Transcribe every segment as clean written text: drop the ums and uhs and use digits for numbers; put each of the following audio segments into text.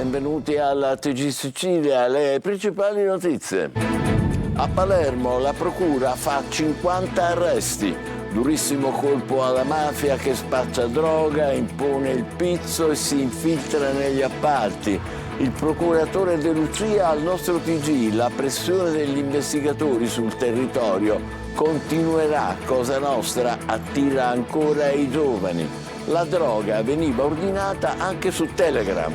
benvenuti alla TG Sicilia, le principali notizie. A Palermo la procura fa 50 arresti, durissimo colpo alla mafia che spaccia droga, impone il pizzo e si infiltra negli appalti. Il procuratore De Lucia al nostro TG, la pressione degli investigatori sul territorio continuerà, Cosa Nostra attira ancora i giovani. La droga veniva ordinata anche su Telegram.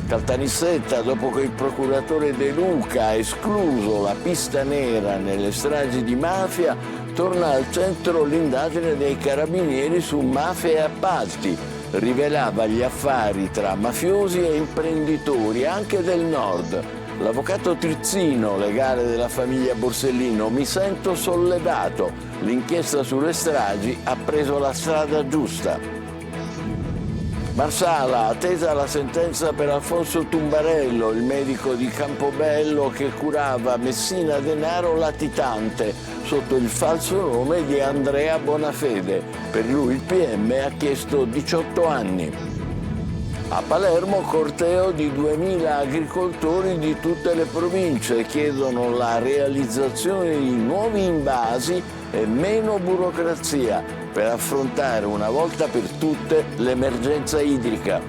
Caltanissetta, dopo che il procuratore De Luca ha escluso la pista nera nelle stragi di mafia, torna al centro l'indagine dei carabinieri su mafia e appalti. Rivelava gli affari tra mafiosi e imprenditori, anche del nord. L'avvocato Trizzino, legale della famiglia Borsellino: mi sento sollevato. L'inchiesta sulle stragi ha preso la strada giusta. Marsala, attesa la sentenza per Alfonso Tumbarello, il medico di Campobello che curava Messina Denaro latitante sotto il falso nome di Andrea Bonafede. Per lui il PM ha chiesto 18 anni. A Palermo corteo di 2000 agricoltori di tutte le province chiedono la realizzazione di nuovi invasi e meno burocrazia per affrontare una volta per tutte l'emergenza idrica.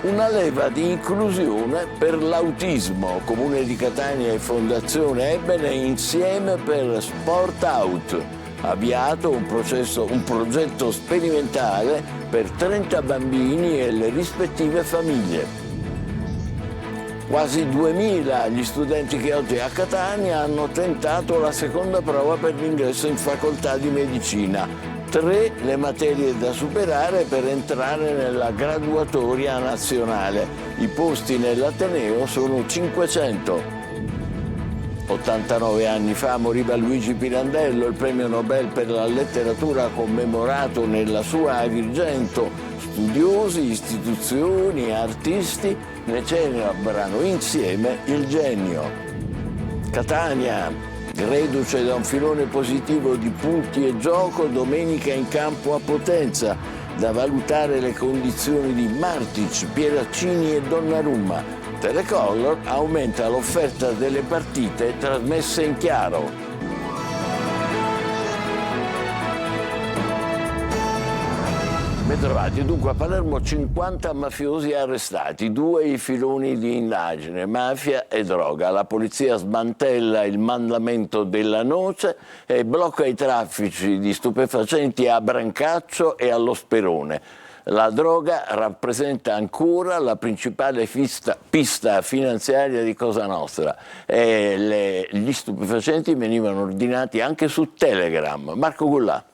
Una leva di inclusione per l'autismo. Comune di Catania e Fondazione Ebene insieme per Sport Out. Avviato un progetto sperimentale per 30 bambini e le rispettive famiglie. Quasi 2000 gli studenti che oggi a Catania hanno tentato la seconda prova per l'ingresso in facoltà di medicina. 3 le materie da superare per entrare nella graduatoria nazionale. I posti nell'Ateneo sono 500. 89 anni fa moriva Luigi Pirandello, il premio Nobel per la letteratura commemorato nella sua Agrigento. Studiosi, istituzioni, artisti ne celebrano insieme il genio. Catania, reduce da un filone positivo di punti e gioco, domenica in campo a Potenza. Da valutare le condizioni di Martic, Pieraccini e Donnarumma. Telecolor aumenta l'offerta delle partite trasmesse in chiaro. Bentrovati. Dunque a Palermo 50 mafiosi arrestati, 2 i filoni di indagine, mafia e droga. La polizia smantella il mandamento della noce e blocca i traffici di stupefacenti a Brancaccio e allo Sperone. La droga rappresenta ancora la principale pista finanziaria di Cosa Nostra e gli stupefacenti venivano ordinati anche su Telegram. Marco Gullà.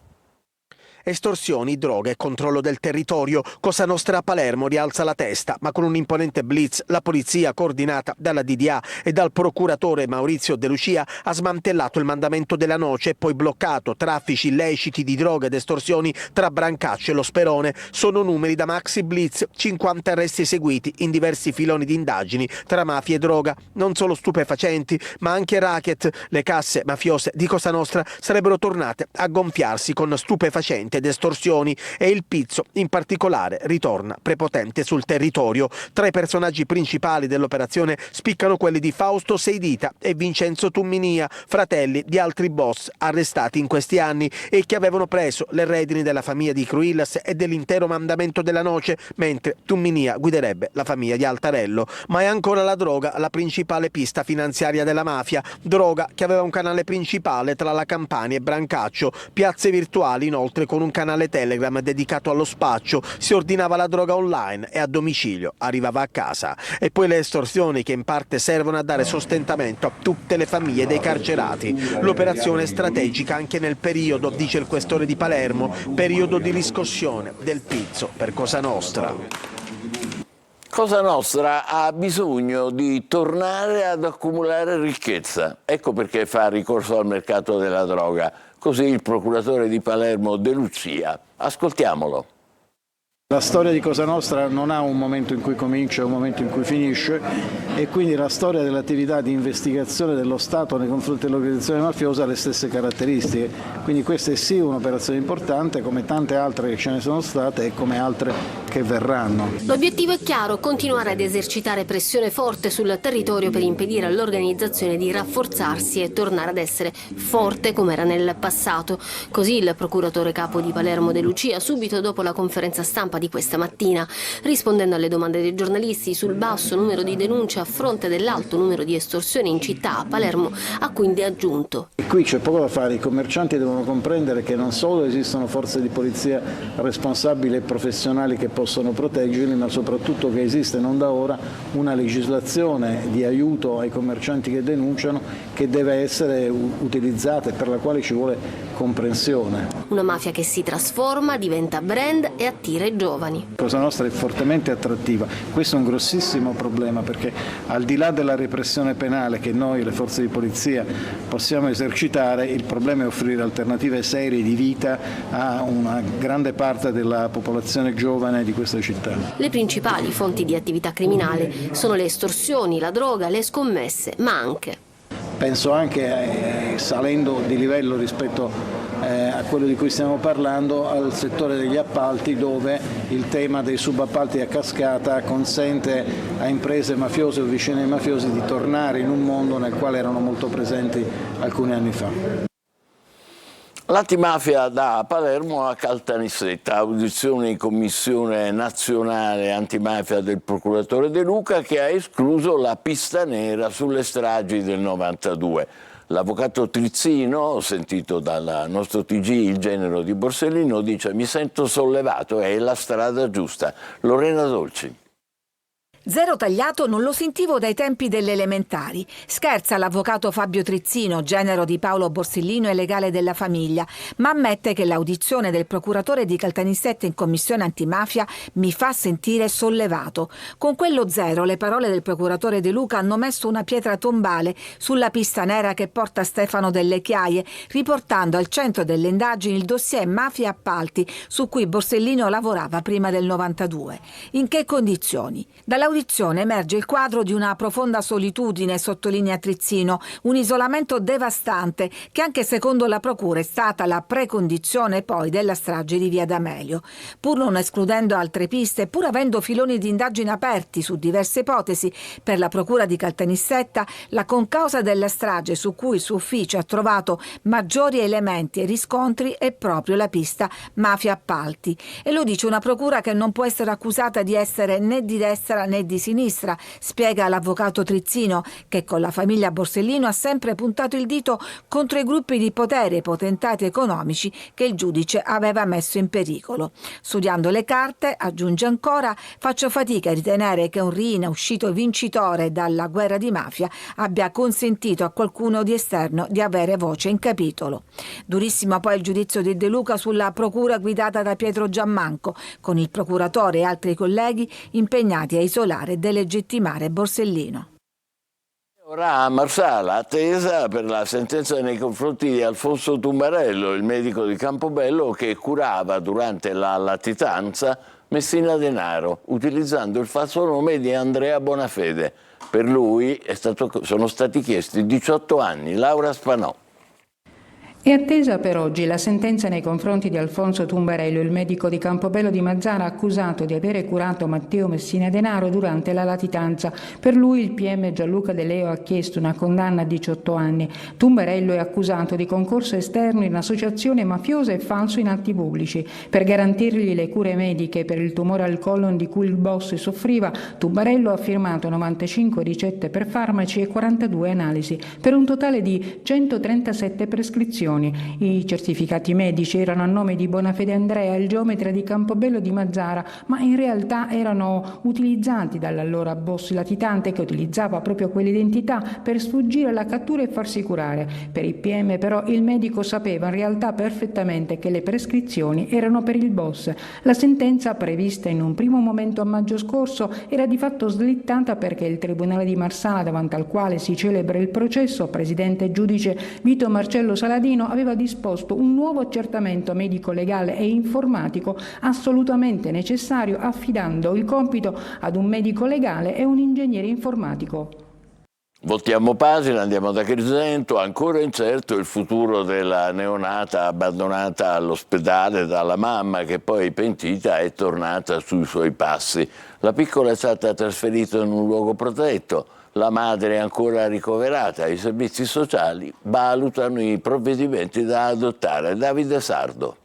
Estorsioni, droga e controllo del territorio. Cosa Nostra a Palermo rialza la testa, ma con un imponente blitz la polizia, coordinata dalla DDA e dal procuratore Maurizio De Lucia, ha smantellato il mandamento della noce e poi bloccato traffici illeciti di droga ed estorsioni tra Brancaccio e lo Sperone. Sono numeri da maxi blitz, 50 arresti eseguiti in diversi filoni di indagini tra mafia e droga. Non solo stupefacenti, ma anche racket. Le casse mafiose di Cosa Nostra sarebbero tornate a gonfiarsi con stupefacenti ed estorsioni e il pizzo in particolare ritorna prepotente sul territorio. Tra i personaggi principali dell'operazione spiccano quelli di Fausto Seidita e Vincenzo Tumminia, fratelli di altri boss arrestati in questi anni e che avevano preso le redini della famiglia di Cruillas e dell'intero mandamento della noce, mentre Tumminia guiderebbe la famiglia di Altarello. Ma è ancora la droga la principale pista finanziaria della mafia, droga che aveva un canale principale tra la Campania e Brancaccio, piazze virtuali inoltre con un canale Telegram dedicato allo spaccio. Si ordinava la droga online e a domicilio arrivava a casa. E poi le estorsioni che in parte servono a dare sostentamento a tutte le famiglie dei carcerati. L'operazione è strategica anche nel periodo, dice il questore di Palermo, periodo di riscossione del pizzo per Cosa Nostra. Cosa Nostra ha bisogno di tornare ad accumulare ricchezza. Ecco perché fa ricorso al mercato della droga. Così il procuratore di Palermo De Lucia. Ascoltiamolo. La storia di Cosa Nostra non ha un momento in cui comincia e un momento in cui finisce e quindi la storia dell'attività di investigazione dello Stato nei confronti dell'organizzazione mafiosa ha le stesse caratteristiche. Quindi questa è sì un'operazione importante come tante altre che ce ne sono state e come altre che verranno. L'obiettivo è chiaro: continuare ad esercitare pressione forte sul territorio per impedire all'organizzazione di rafforzarsi e tornare ad essere forte come era nel passato. Così il procuratore capo di Palermo De Lucia, subito dopo la conferenza stampa di questa mattina, rispondendo alle domande dei giornalisti sul basso numero di denunce a fronte dell'alto numero di estorsioni in città, a Palermo ha quindi aggiunto: E qui c'è poco da fare, i commercianti devono comprendere che non solo esistono forze di polizia responsabili e professionali che possono proteggerli, ma soprattutto che esiste non da ora una legislazione di aiuto ai commercianti che denunciano che deve essere utilizzata e per la quale ci vuole comprensione. Una mafia che si trasforma, diventa brand e attira i giovani. Cosa Nostra è fortemente attrattiva. Questo è un grossissimo problema, perché al di là della repressione penale che noi, le forze di polizia, possiamo esercitare, il problema è offrire alternative serie di vita a una grande parte della popolazione giovane di questa città. Le principali fonti di attività criminale sono le estorsioni, la droga, le scommesse, ma anche... Penso anche, salendo di livello rispetto a quello di cui stiamo parlando, al settore degli appalti, dove il tema dei subappalti a cascata consente a imprese mafiose o vicine ai mafiosi di tornare in un mondo nel quale erano molto presenti alcuni anni fa. L'antimafia da Palermo a Caltanissetta, audizione in Commissione Nazionale Antimafia del procuratore De Luca, che ha escluso la pista nera sulle stragi del 92. L'avvocato Trizzino, sentito dal nostro TG Il Genero di Borsellino, dice: mi sento sollevato, è la strada giusta. Lorena Dolci. Zero tagliato non lo sentivo dai tempi delle elementari. Scherza l'avvocato Fabio Trizzino, genero di Paolo Borsellino e legale della famiglia, ma ammette che l'audizione del procuratore di Caltanissetta in commissione antimafia mi fa sentire sollevato. Con quello zero le parole del procuratore De Luca hanno messo una pietra tombale sulla pista nera che porta Stefano Delle Chiaie, riportando al centro delle indagini il dossier mafia e appalti su cui Borsellino lavorava prima del 92. In che condizioni? Dall'audizione emerge il quadro di una profonda solitudine, sottolinea Trizzino, un isolamento devastante che anche secondo la procura è stata la precondizione poi della strage di Via D'Amelio. Pur non escludendo altre piste, pur avendo filoni di indagine aperti su diverse ipotesi, per la procura di Caltanissetta la concausa della strage su cui il suo ufficio ha trovato maggiori elementi e riscontri è proprio la pista mafia appalti. E lo dice una procura che non può essere accusata di essere né di destra né di sinistra, spiega l'avvocato Trizzino, che con la famiglia Borsellino ha sempre puntato il dito contro i gruppi di potere e i potentati economici che il giudice aveva messo in pericolo. Studiando le carte, aggiunge ancora, faccio fatica a ritenere che un Riina uscito vincitore dalla guerra di mafia abbia consentito a qualcuno di esterno di avere voce in capitolo. Durissimo poi il giudizio di De Luca sulla procura guidata da Pietro Giammanco, con il procuratore e altri colleghi impegnati a isolare e delegittimare Borsellino. Ora a Marsala, attesa per la sentenza nei confronti di Alfonso Tumbarello, il medico di Campobello che curava durante la latitanza Messina Denaro, utilizzando il falso nome di Andrea Bonafede. Per lui sono stati chiesti 18 anni. Laura Spanò. È attesa per oggi la sentenza nei confronti di Alfonso Tumbarello, il medico di Campobello di Mazzara accusato di avere curato Matteo Messina Denaro durante la latitanza. Per lui il PM Gianluca De Leo ha chiesto una condanna a 18 anni. Tumbarello è accusato di concorso esterno in associazione mafiosa e falso in atti pubblici. Per garantirgli le cure mediche per il tumore al colon di cui il boss soffriva, Tumbarello ha firmato 95 ricette per farmaci e 42 analisi, per un totale di 137 prescrizioni. I certificati medici erano a nome di Bonafede Andrea, il geometra di Campobello di Mazzara, ma in realtà erano utilizzati dall'allora boss latitante, che utilizzava proprio quell'identità per sfuggire alla cattura e farsi curare. Per il PM però il medico sapeva in realtà perfettamente che le prescrizioni erano per il boss. La sentenza, prevista in un primo momento a maggio scorso, era di fatto slittata perché il Tribunale di Marsala, davanti al quale si celebra il processo, presidente giudice Vito Marcello Saladino, aveva disposto un nuovo accertamento medico-legale e informatico assolutamente necessario, affidando il compito ad un medico legale e un ingegnere informatico. Voltiamo pagina, andiamo ad Agrigento, ancora incerto il futuro della neonata abbandonata all'ospedale dalla mamma che poi pentita è tornata sui suoi passi. La piccola è stata trasferita in un luogo protetto, la madre è ancora ricoverata, i servizi sociali valutano i provvedimenti da adottare. Davide Sardo.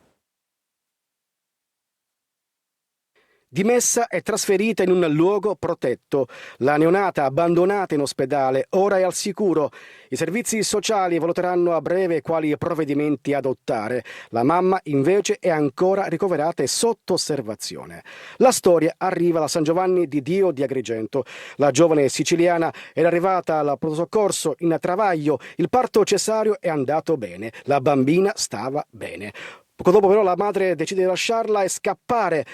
Dimessa e trasferita in un luogo protetto. La neonata abbandonata in ospedale ora è al sicuro. I servizi sociali valuteranno a breve quali provvedimenti adottare. La mamma invece è ancora ricoverata e sotto osservazione. La storia arriva da San Giovanni di Dio di Agrigento. La giovane siciliana era arrivata al pronto soccorso in travaglio. Il parto cesareo è andato bene. La bambina stava bene. Poco dopo però la madre decide di lasciarla e scappare.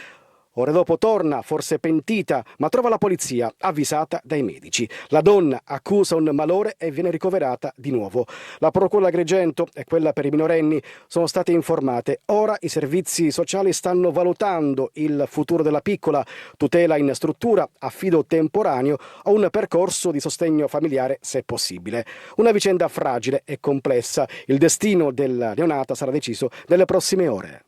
Ore dopo torna, forse pentita, ma trova la polizia, avvisata dai medici. La donna accusa un malore e viene ricoverata di nuovo. La procura di Agrigento e quella per i minorenni sono state informate. Ora i servizi sociali stanno valutando il futuro della piccola, tutela in struttura, affido temporaneo o un percorso di sostegno familiare se possibile. Una vicenda fragile e complessa. Il destino della neonata sarà deciso nelle prossime ore.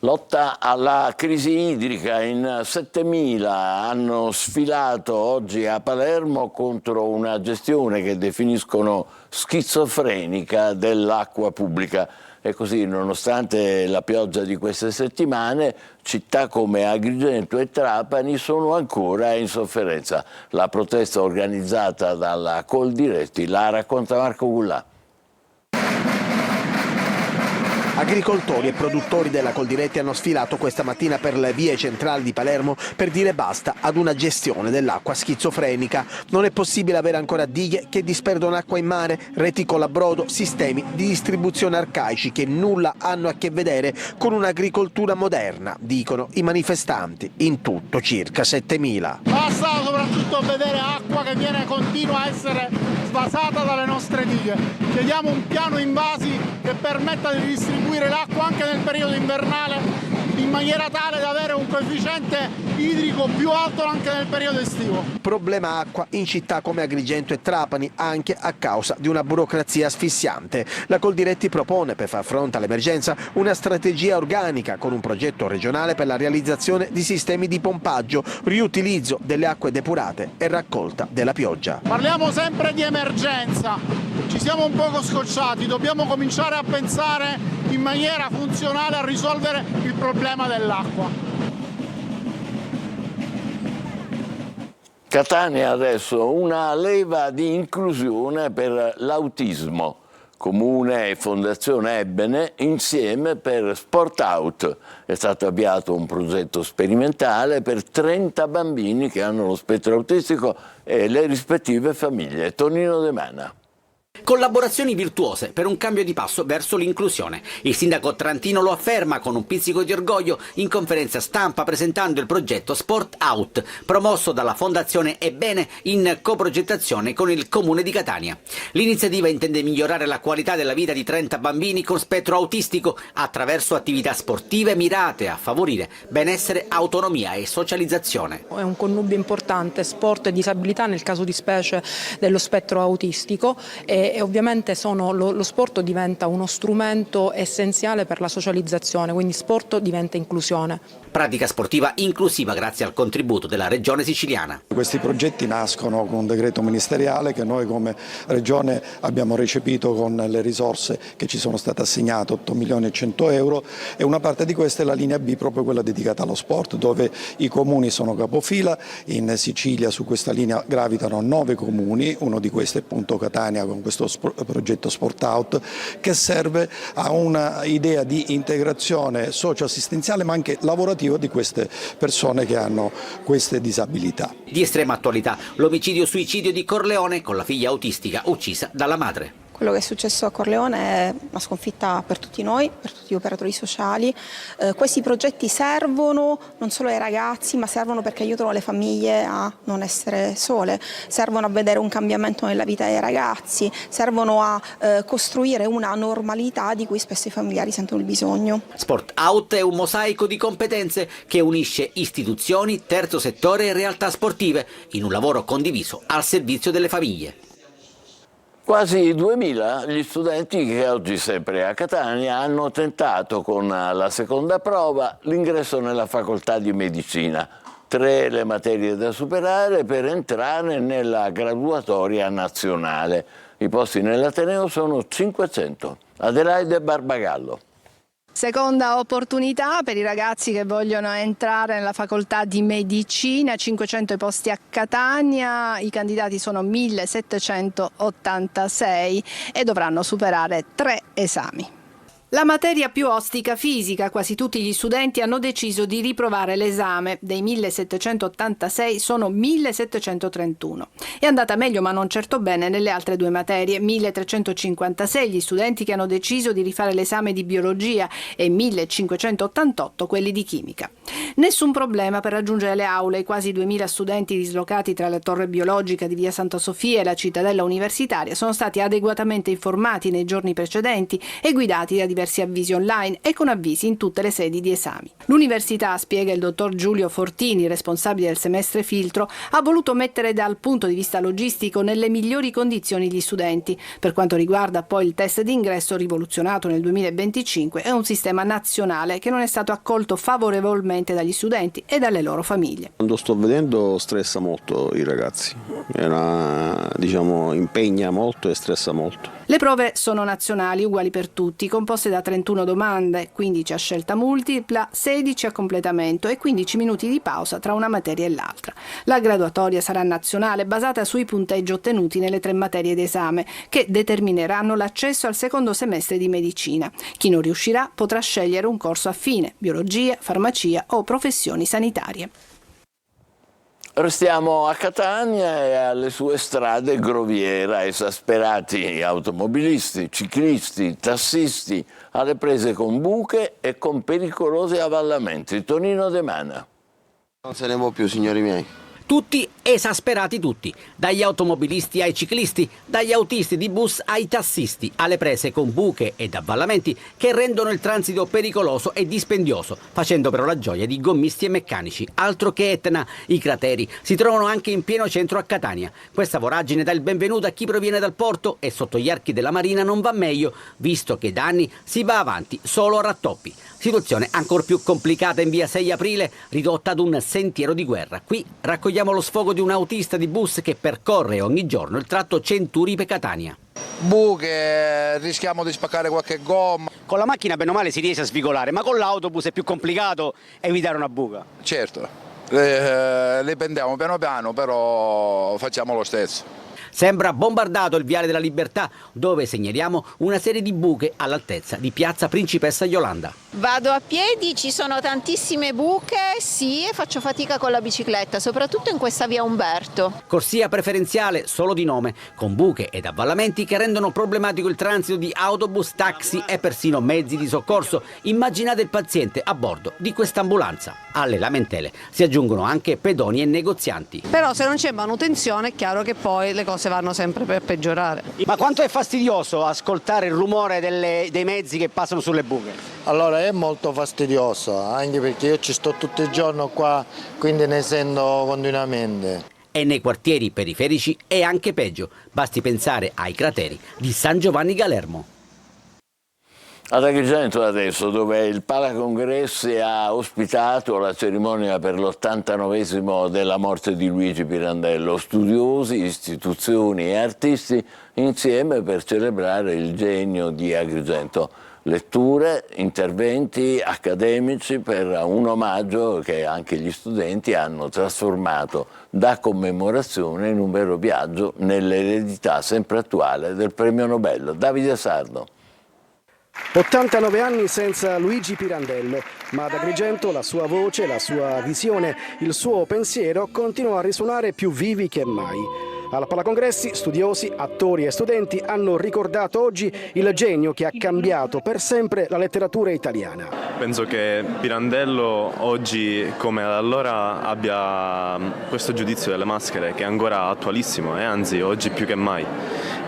Lotta alla crisi idrica, in 7.000 hanno sfilato oggi a Palermo contro una gestione che definiscono schizofrenica dell'acqua pubblica. E così, nonostante la pioggia di queste settimane, città come Agrigento e Trapani sono ancora in sofferenza. La protesta organizzata dalla Coldiretti la racconta Marco Gullà. Agricoltori e produttori della Coldiretti hanno sfilato questa mattina per le vie centrali di Palermo per dire basta ad una gestione dell'acqua schizofrenica. Non è possibile avere ancora dighe che disperdono acqua in mare, reti colabrodo, sistemi di distribuzione arcaici che nulla hanno a che vedere con un'agricoltura moderna, dicono i manifestanti, in tutto circa 7.000. Basta soprattutto vedere acqua che continua a essere svasata dalle nostre dighe. Chiediamo un piano invasi che permetta di distribuire l'acqua anche nel periodo invernale in maniera tale da avere un coefficiente idrico più alto anche nel periodo estivo. Problema acqua in città come Agrigento e Trapani anche a causa di una burocrazia asfissiante. La Coldiretti propone per far fronte all'emergenza una strategia organica con un progetto regionale per la realizzazione di sistemi di pompaggio, riutilizzo delle acque depurate e raccolta della pioggia. Parliamo sempre di emergenza, ci siamo un poco scocciati, dobbiamo cominciare a pensare in maniera funzionale a risolvere il problema dell'acqua. Catania adesso, una leva di inclusione per l'autismo. Comune e Fondazione Ebbene insieme per Sport Out. È stato avviato un progetto sperimentale per 30 bambini che hanno lo spettro autistico e le rispettive famiglie. Tonino De Mana. Collaborazioni virtuose per un cambio di passo verso l'inclusione. Il sindaco Trantino lo afferma con un pizzico di orgoglio in conferenza stampa presentando il progetto Sport Out, promosso dalla Fondazione Ebbene in coprogettazione con il Comune di Catania. L'iniziativa intende migliorare la qualità della vita di 30 bambini con spettro autistico attraverso attività sportive mirate a favorire benessere, autonomia e socializzazione. È un connubio importante, sport e disabilità nel caso di specie dello spettro autistico e ovviamente lo sport diventa uno strumento essenziale per la socializzazione, quindi sport diventa inclusione. Pratica sportiva inclusiva grazie al contributo della Regione siciliana. Questi progetti nascono con un decreto ministeriale che noi come Regione abbiamo recepito con le risorse che ci sono state assegnate, 8 milioni e 100 euro, e una parte di questa è la linea B, proprio quella dedicata allo sport, dove i comuni sono capofila. In Sicilia su questa linea gravitano 9 comuni, uno di questi è appunto Catania con questo progetto Sport Out, che serve a una idea di integrazione socio-assistenziale ma anche lavorativa di queste persone che hanno queste disabilità. Di estrema attualità l'omicidio-suicidio di Corleone con la figlia autistica uccisa dalla madre. Quello che è successo a Corleone è una sconfitta per tutti noi, per tutti gli operatori sociali. Questi progetti servono non solo ai ragazzi, ma servono perché aiutano le famiglie a non essere sole, servono a vedere un cambiamento nella vita dei ragazzi, servono a costruire una normalità di cui spesso i familiari sentono il bisogno. Sport Out è un mosaico di competenze che unisce istituzioni, terzo settore e realtà sportive in un lavoro condiviso al servizio delle famiglie. Quasi 2000 gli studenti che oggi sempre a Catania hanno tentato con la seconda prova l'ingresso nella facoltà di medicina. 3 le materie da superare per entrare nella graduatoria nazionale. I posti nell'Ateneo sono 500. Adelaide Barbagallo. Seconda opportunità per i ragazzi che vogliono entrare nella facoltà di medicina, 500 posti a Catania, i candidati sono 1786 e dovranno superare 3 esami. La materia più ostica fisica, quasi tutti gli studenti hanno deciso di riprovare l'esame, dei 1786 sono 1731. È andata meglio ma non certo bene nelle altre 2 materie, 1356 gli studenti che hanno deciso di rifare l'esame di biologia e 1588 quelli di chimica. Nessun problema per raggiungere le aule, i quasi 2000 studenti dislocati tra la torre biologica di via Santa Sofia e la cittadella universitaria sono stati adeguatamente informati nei giorni precedenti e guidati da diversi avvisi online e con avvisi in tutte le sedi di esami. L'università, spiega il dottor Giulio Fortini, responsabile del semestre filtro, ha voluto mettere dal punto di vista logistico nelle migliori condizioni gli studenti. Per quanto riguarda poi il test d'ingresso rivoluzionato nel 2025, è un sistema nazionale che non è stato accolto favorevolmente dagli studenti e dalle loro famiglie. Quando sto vedendo stressa molto i ragazzi, impegna molto e stressa molto. Le prove sono nazionali, uguali per tutti, composte da 31 domande, 15 a scelta multipla, 16 a completamento e 15 minuti di pausa tra una materia e l'altra. La graduatoria sarà nazionale, basata sui punteggi ottenuti nelle 3 materie d'esame, che determineranno l'accesso al secondo semestre di medicina. Chi non riuscirà potrà scegliere un corso affine, biologia, farmacia o professioni sanitarie. Restiamo a Catania e alle sue strade groviera, esasperati automobilisti, ciclisti, tassisti, alle prese con buche e con pericolosi avvallamenti. Tonino De Mana. Non se ne può più, signori miei. Tutti esasperati tutti, dagli automobilisti ai ciclisti, dagli autisti di bus ai tassisti, alle prese con buche ed avvallamenti che rendono il transito pericoloso e dispendioso, facendo però la gioia di gommisti e meccanici. Altro che Etna, i crateri si trovano anche in pieno centro a Catania. Questa voragine dà il benvenuto a chi proviene dal porto e sotto gli archi della Marina non va meglio, visto che da anni si va avanti solo a rattoppi. Situazione ancor più complicata in via 6 aprile, ridotta ad un sentiero di guerra. Qui raccogliamo lo sfogo di un autista di bus che percorre ogni giorno il tratto Centuripe-Catania. Buche, rischiamo di spaccare qualche gomma. Con la macchina bene o male si riesce a svigolare, ma con l'autobus è più complicato evitare una buca. Certo, le prendiamo piano piano, però facciamo lo stesso. Sembra bombardato il Viale della Libertà, dove segnaliamo una serie di buche all'altezza di Piazza Principessa Yolanda. Vado a piedi, ci sono tantissime buche, sì, e faccio fatica con la bicicletta, soprattutto in questa via Umberto. Corsia preferenziale solo di nome, con buche ed avvallamenti che rendono problematico il transito di autobus, taxi e persino mezzi di soccorso. Immaginate il paziente a bordo di quest'ambulanza. Alle lamentele si aggiungono anche pedoni e negozianti. Però se non c'è manutenzione è chiaro che poi le cose vanno sempre per peggiorare. Ma quanto è fastidioso ascoltare il rumore dei mezzi che passano sulle buche? Allora è molto fastidioso, anche perché io ci sto tutto il giorno qua, quindi ne sento continuamente. E nei quartieri periferici è anche peggio, basti pensare ai crateri di San Giovanni Galermo. Ad Agrigento adesso, dove il Palacongressi ha ospitato la cerimonia per l'89esimo della morte di Luigi Pirandello, studiosi, istituzioni e artisti insieme per celebrare il genio di Agrigento. Letture, interventi accademici per un omaggio che anche gli studenti hanno trasformato da commemorazione in un vero viaggio nell'eredità sempre attuale del premio Nobel. Davide Sardo. 89 anni senza Luigi Pirandello, ma ad Agrigento la sua voce, la sua visione, il suo pensiero continuano a risuonare più vivi che mai. Al Palacongressi studiosi, attori e studenti hanno ricordato oggi il genio che ha cambiato per sempre la letteratura italiana. Penso che Pirandello oggi come allora abbia questo giudizio delle maschere che è ancora attualissimo e anzi oggi più che mai.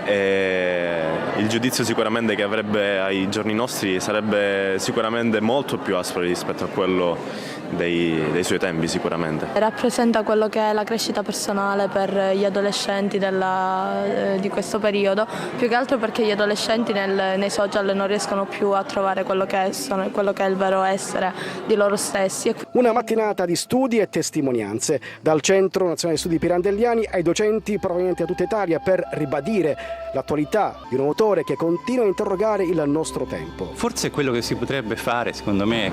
E il giudizio sicuramente che avrebbe ai giorni nostri sarebbe sicuramente molto più aspro rispetto a quello dei suoi tempi sicuramente. Rappresenta quello che è la crescita personale per gli adolescenti di questo periodo, più che altro perché gli adolescenti nei social non riescono più a trovare quello che è il vero essere di loro stessi. Una mattinata di studi e testimonianze dal Centro Nazionale Studi Pirandelliani ai docenti provenienti da tutta Italia per ribadire l'attualità di un autore che continua a interrogare il nostro tempo. Forse quello che si potrebbe fare, secondo me,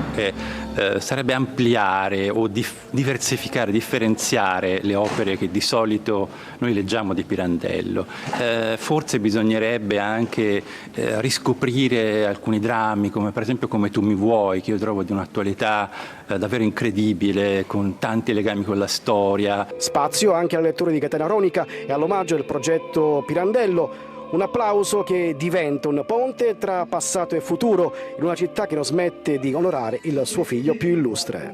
sarebbe ampliare o diversificare, differenziare le opere che di solito noi leggiamo di Pirandello. Forse bisognerebbe anche riscoprire alcuni drammi, come per esempio Come tu mi vuoi, che io trovo di un'attualità davvero incredibile, con tanti legami con la storia. Spazio anche alla lettura di Catena Ronica e all'omaggio del progetto Pirandello. Un applauso che diventa un ponte tra passato e futuro in una città che non smette di onorare il suo figlio più illustre.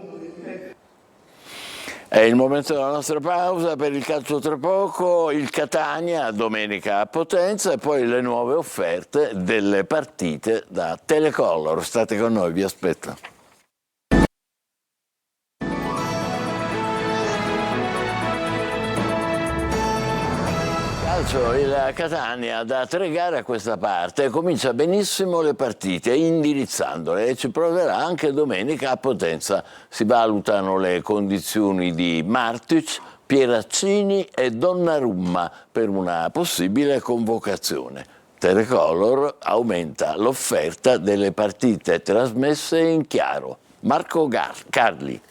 È il momento della nostra pausa per il calcio tra poco, il Catania domenica a Potenza e poi le nuove offerte delle partite da Telecolor. State con noi, vi aspetto. Il Catania da 3 gare a questa parte comincia benissimo le partite indirizzandole e ci proverà anche domenica a Potenza. Si valutano le condizioni di Martic, Pieraccini e Donnarumma per una possibile convocazione. Telecolor aumenta l'offerta delle partite trasmesse in chiaro. Marco Carli.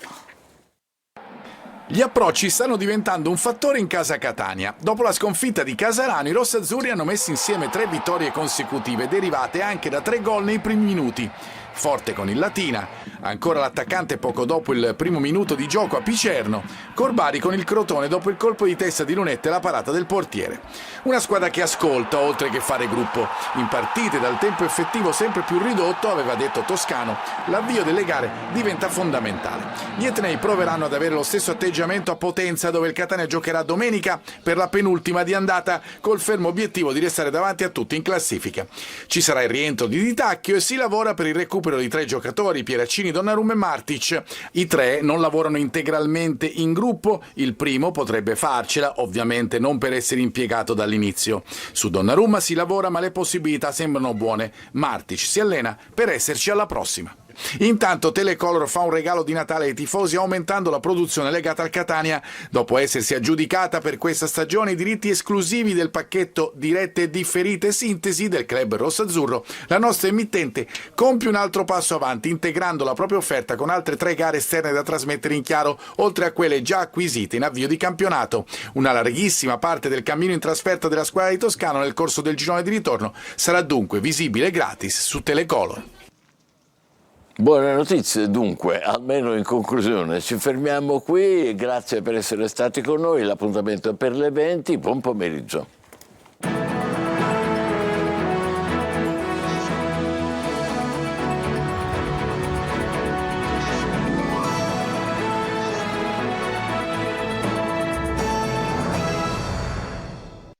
Gli approcci stanno diventando un fattore in casa Catania. Dopo la sconfitta di Casarano, i rossazzurri hanno messo insieme 3 vittorie consecutive, derivate anche da 3 gol nei primi minuti. Forte con il Latina, ancora l'attaccante poco dopo il primo minuto di gioco a Picerno, Corbari con il Crotone dopo il colpo di testa di Lunetta e la parata del portiere. Una squadra che ascolta oltre che fare gruppo. In partite dal tempo effettivo sempre più ridotto, aveva detto Toscano, l'avvio delle gare diventa fondamentale. Gli etnei proveranno ad avere lo stesso atteggiamento a Potenza, dove il Catania giocherà domenica per la penultima di andata col fermo obiettivo di restare davanti a tutti in classifica. Ci sarà il rientro di Di Tacchio e si lavora per il recupero di 3 giocatori, Pieraccini, Donnarumma e Martic. I 3 non lavorano integralmente in gruppo, il primo potrebbe farcela, ovviamente non per essere impiegato dall'inizio. Su Donnarumma si lavora ma le possibilità sembrano buone. Martic si allena per esserci alla prossima. Intanto Telecolor fa un regalo di Natale ai tifosi aumentando la produzione legata al Catania. Dopo essersi aggiudicata per questa stagione i diritti esclusivi del pacchetto dirette differite sintesi del club rossazzurro, la nostra emittente compie un altro passo avanti integrando la propria offerta con altre 3 gare esterne da trasmettere in chiaro, oltre a quelle già acquisite in avvio di campionato. Una larghissima parte del cammino in trasferta della squadra di Toscano nel corso del girone di ritorno sarà dunque visibile gratis su Telecolor. Buone notizie dunque, almeno in conclusione. Ci fermiamo qui, grazie per essere stati con noi, l'appuntamento è per le 20, buon pomeriggio.